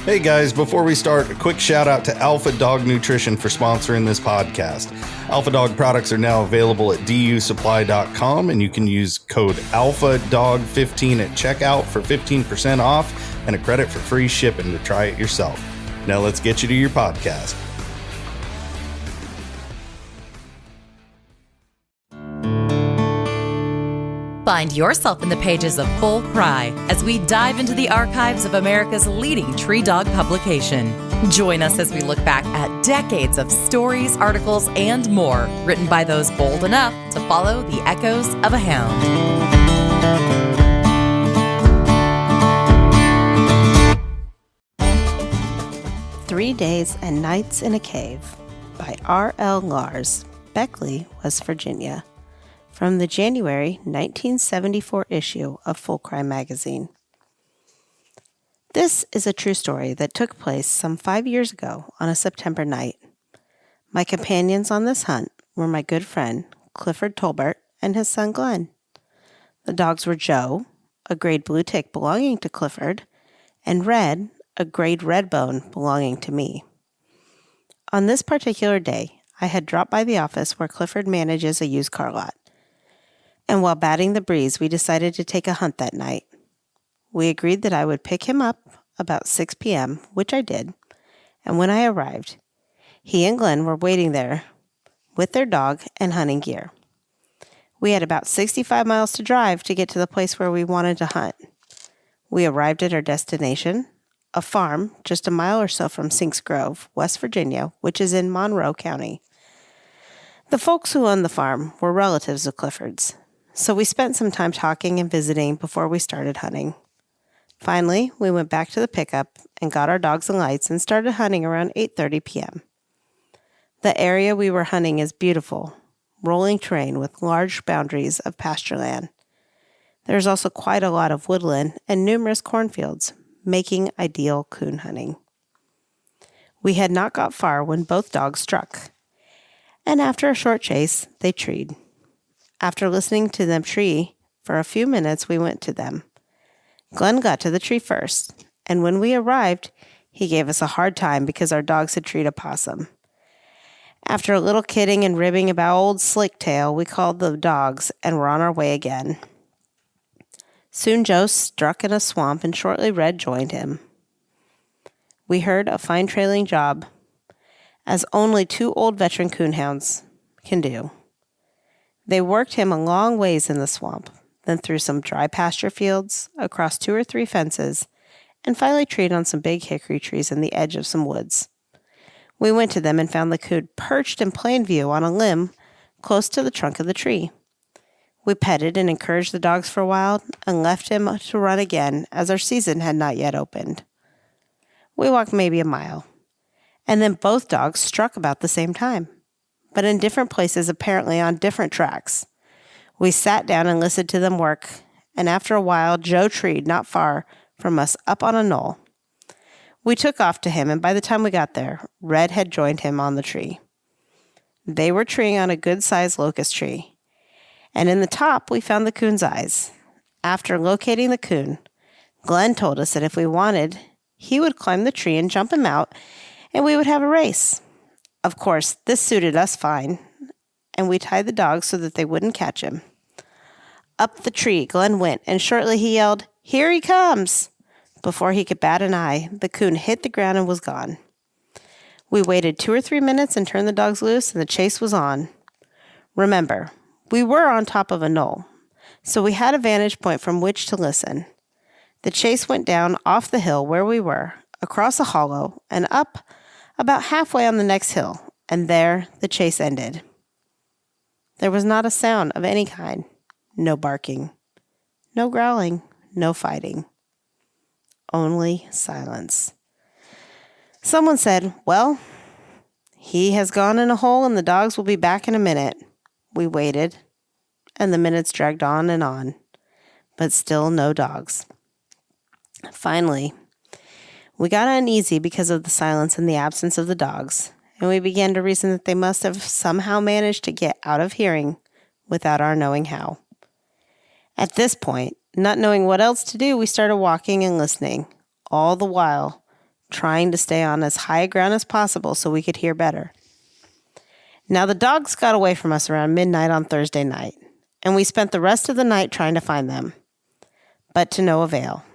Hey guys, before we start, a quick shout out to Alpha Dog Nutrition for sponsoring this podcast. Alpha Dog products are now available at dusupply.com, and you can use code ALPHADOG15 at checkout for 15% off and a credit for free shipping to try it yourself. Now let's get you to your podcast. Find yourself in the pages of Full Cry as we dive into the archives of America's leading tree dog publication. Join us as we look back at decades of stories, articles, and more written by those bold enough to follow the echoes of a hound. 3 Days and Nights in a Cave by R.L. Lars, Beckley, West Virginia. From the January 1974 issue of Full Cry magazine. This is a true story that took place some 5 years ago on a September night. My companions on this hunt were my good friend Clifford Tolbert and his son Glenn. The dogs were Joe, a grade blue tick belonging to Clifford, and Red, a grade red bone belonging to me. On this particular day, I had dropped by the office where Clifford manages a used car lot. And while batting the breeze, we decided to take a hunt that night. We agreed that I would pick him up about 6 p.m., which I did, and when I arrived, he and Glenn were waiting there with their dog and hunting gear. We had about 65 miles to drive to get to the place where we wanted to hunt. We arrived at our destination, a farm just a mile or so from Sinks Grove, West Virginia, which is in Monroe County. The folks who owned the farm were relatives of Clifford's. So we spent some time talking and visiting before we started hunting. Finally, we went back to the pickup and got our dogs and lights and started hunting around 8:30 p.m. The area we were hunting is beautiful, rolling terrain with large boundaries of pasture land. There's also quite a lot of woodland and numerous cornfields, making ideal coon hunting. We had not got far when both dogs struck, and after a short chase, they treed. After listening to them tree for a few minutes, we went to them. Glenn got to the tree first, and when we arrived, he gave us a hard time because our dogs had treed a possum. After a little kidding and ribbing about old Slicktail, we called the dogs and were on our way again. Soon Joe struck in a swamp, and shortly Red joined him. We heard a fine trailing job, as only 2 old veteran coonhounds can do. They worked him a long ways in the swamp, then through some dry pasture fields, across 2 or 3 fences, and finally treed on some big hickory trees in the edge of some woods. We went to them and found the coon perched in plain view on a limb close to the trunk of the tree. We petted and encouraged the dogs for a while and left him to run again as our season had not yet opened. We walked maybe a mile, and then both dogs struck about the same time, but in different places, apparently on different tracks. We sat down and listened to them work, and after a while, Joe treed not far from us up on a knoll. We took off to him, and by the time we got there, Red had joined him on the tree. They were treeing on a good-sized locust tree, and in the top, we found the coon's eyes. After locating the coon, Glenn told us that if we wanted, he would climb the tree and jump him out, and we would have a race. Of course, this suited us fine, and we tied the dogs so that they wouldn't catch him. Up the tree Glenn went, and shortly he yelled, "Here he comes!" Before he could bat an eye, the coon hit the ground and was gone. We waited 2 or 3 minutes and turned the dogs loose, and the chase was on. Remember, we were on top of a knoll, so we had a vantage point from which to listen. The chase went down off the hill where we were, across a hollow, and up about halfway on the next hill, and there the chase ended. There was not a sound of any kind, no barking, no growling, no fighting, only silence. Someone said, "Well, he has gone in a hole and the dogs will be back in a minute." We waited, and the minutes dragged on, but still no dogs. Finally, we got uneasy because of the silence and the absence of the dogs, and we began to reason that they must have somehow managed to get out of hearing without our knowing how. At this point, not knowing what else to do, we started walking and listening, all the while trying to stay on as high ground as possible so we could hear better. Now, the dogs got away from us around midnight on Thursday night, and we spent the rest of the night trying to find them, but to no avail.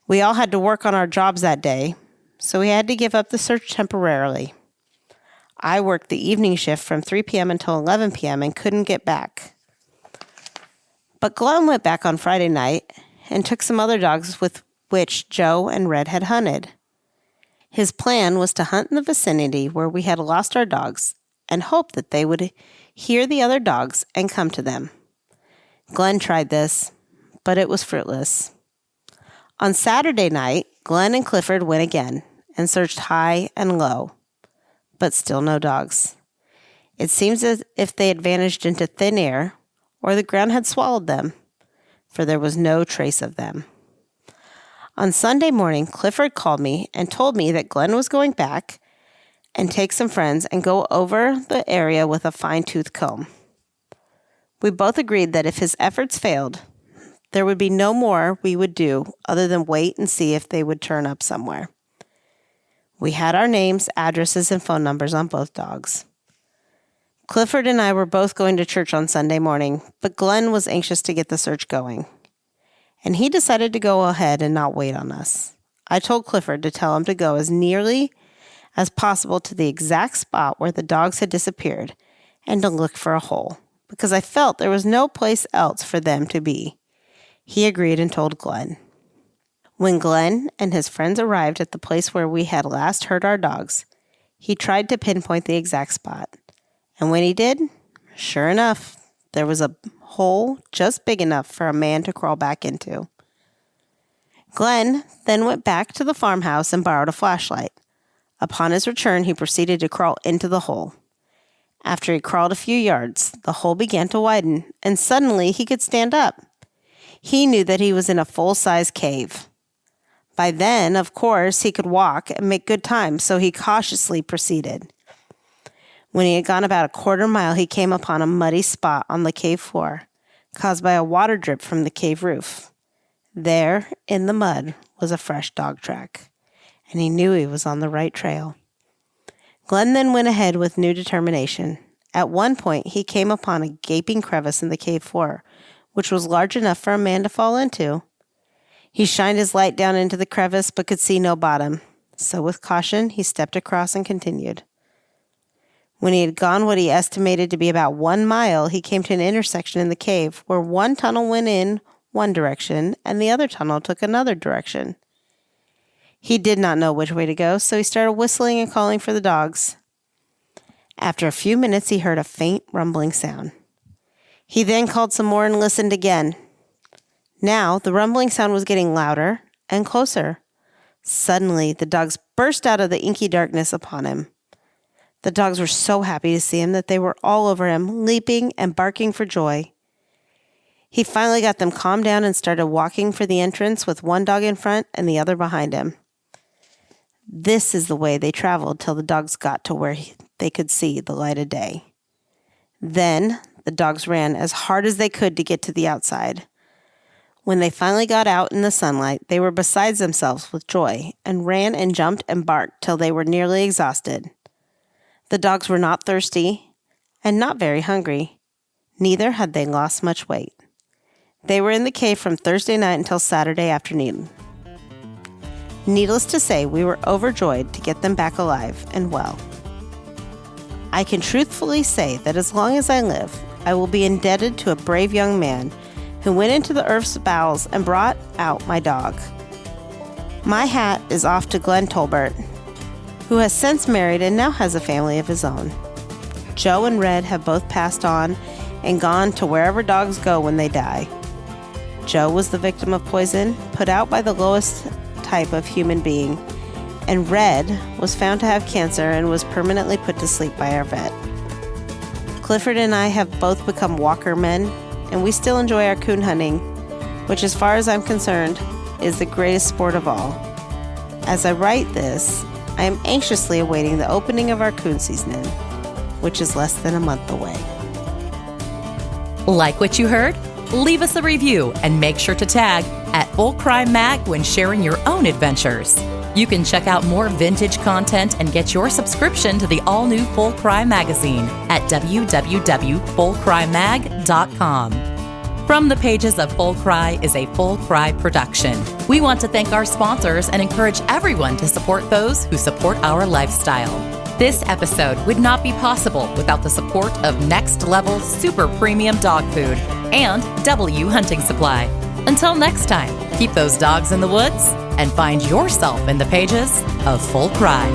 We all had to work on our jobs that day, so we had to give up the search temporarily. I worked the evening shift from 3 p.m. until 11 p.m. and couldn't get back. But Glenn went back on Friday night and took some other dogs with which Joe and Red had hunted. His plan was to hunt in the vicinity where we had lost our dogs and hope that they would hear the other dogs and come to them. Glenn tried this, but it was fruitless. On Saturday night, Glenn and Clifford went again and searched high and low, but still no dogs. It seems as if they had vanished into thin air or the ground had swallowed them, for there was no trace of them. On Sunday morning, Clifford called me and told me that Glenn was going back and take some friends and go over the area with a fine-tooth comb. We both agreed that if his efforts failed, there would be no more we would do other than wait and see if they would turn up somewhere. We had our names, addresses, and phone numbers on both dogs. Clifford and I were both going to church on Sunday morning, but Glenn was anxious to get the search going, and he decided to go ahead and not wait on us. I told Clifford to tell him to go as nearly as possible to the exact spot where the dogs had disappeared and to look for a hole, because I felt there was no place else for them to be. He agreed and told Glenn. When Glenn and his friends arrived at the place where we had last heard our dogs, he tried to pinpoint the exact spot. And when he did, sure enough, there was a hole just big enough for a man to crawl back into. Glenn then went back to the farmhouse and borrowed a flashlight. Upon his return, he proceeded to crawl into the hole. After he crawled a few yards, the hole began to widen, and suddenly he could stand up. He knew that he was in a full-size cave. By then, of course, he could walk and make good time, so he cautiously proceeded. When he had gone about a quarter mile, he came upon a muddy spot on the cave floor, caused by a water drip from the cave roof. There, in the mud, was a fresh dog track, and he knew he was on the right trail. Glenn then went ahead with new determination. At one point, he came upon a gaping crevice in the cave floor, which was large enough for a man to fall into. He shined his light down into the crevice but could see no bottom, so with caution he stepped across and continued. When he had gone what he estimated to be about 1 mile, he came to an intersection in the cave where one tunnel went in one direction and the other tunnel took another direction. He did not know which way to go, so he started whistling and calling for the dogs. After a few minutes, he heard a faint rumbling sound. He then called some more and listened again. Now, the rumbling sound was getting louder and closer. Suddenly, the dogs burst out of the inky darkness upon him. The dogs were so happy to see him that they were all over him, leaping and barking for joy. He finally got them calmed down and started walking for the entrance with one dog in front and the other behind him. This is the way they traveled till the dogs got to where they could see the light of day. Then the dogs ran as hard as they could to get to the outside. When they finally got out in the sunlight, they were beside themselves with joy and ran and jumped and barked till they were nearly exhausted. The dogs were not thirsty and not very hungry. Neither had they lost much weight. They were in the cave from Thursday night until Saturday afternoon. Needless to say, we were overjoyed to get them back alive and well. I can truthfully say that as long as I live, I will be indebted to a brave young man who went into the earth's bowels and brought out my dog. My hat is off to Glenn Tolbert, who has since married and now has a family of his own. Joe and Red have both passed on and gone to wherever dogs go when they die. Joe was the victim of poison put out by the lowest type of human being, and Red was found to have cancer and was permanently put to sleep by our vet. Clifford and I have both become walker men, and we still enjoy our coon hunting, which as far as I'm concerned, is the greatest sport of all. As I write this, I am anxiously awaiting the opening of our coon season, which is less than a month away. Like what you heard? Leave us a review and make sure to tag @FullCrimeMag when sharing your own adventures. You can check out more vintage content and get your subscription to the all-new Full Cry magazine at www.fullcrymag.com. From the pages of Full Cry is a Full Cry production. We want to thank our sponsors and encourage everyone to support those who support our lifestyle. This episode would not be possible without the support of Next Level Super Premium Dog Food and W Hunting Supply. Until next time, keep those dogs in the woods and find yourself in the pages of Full Cry.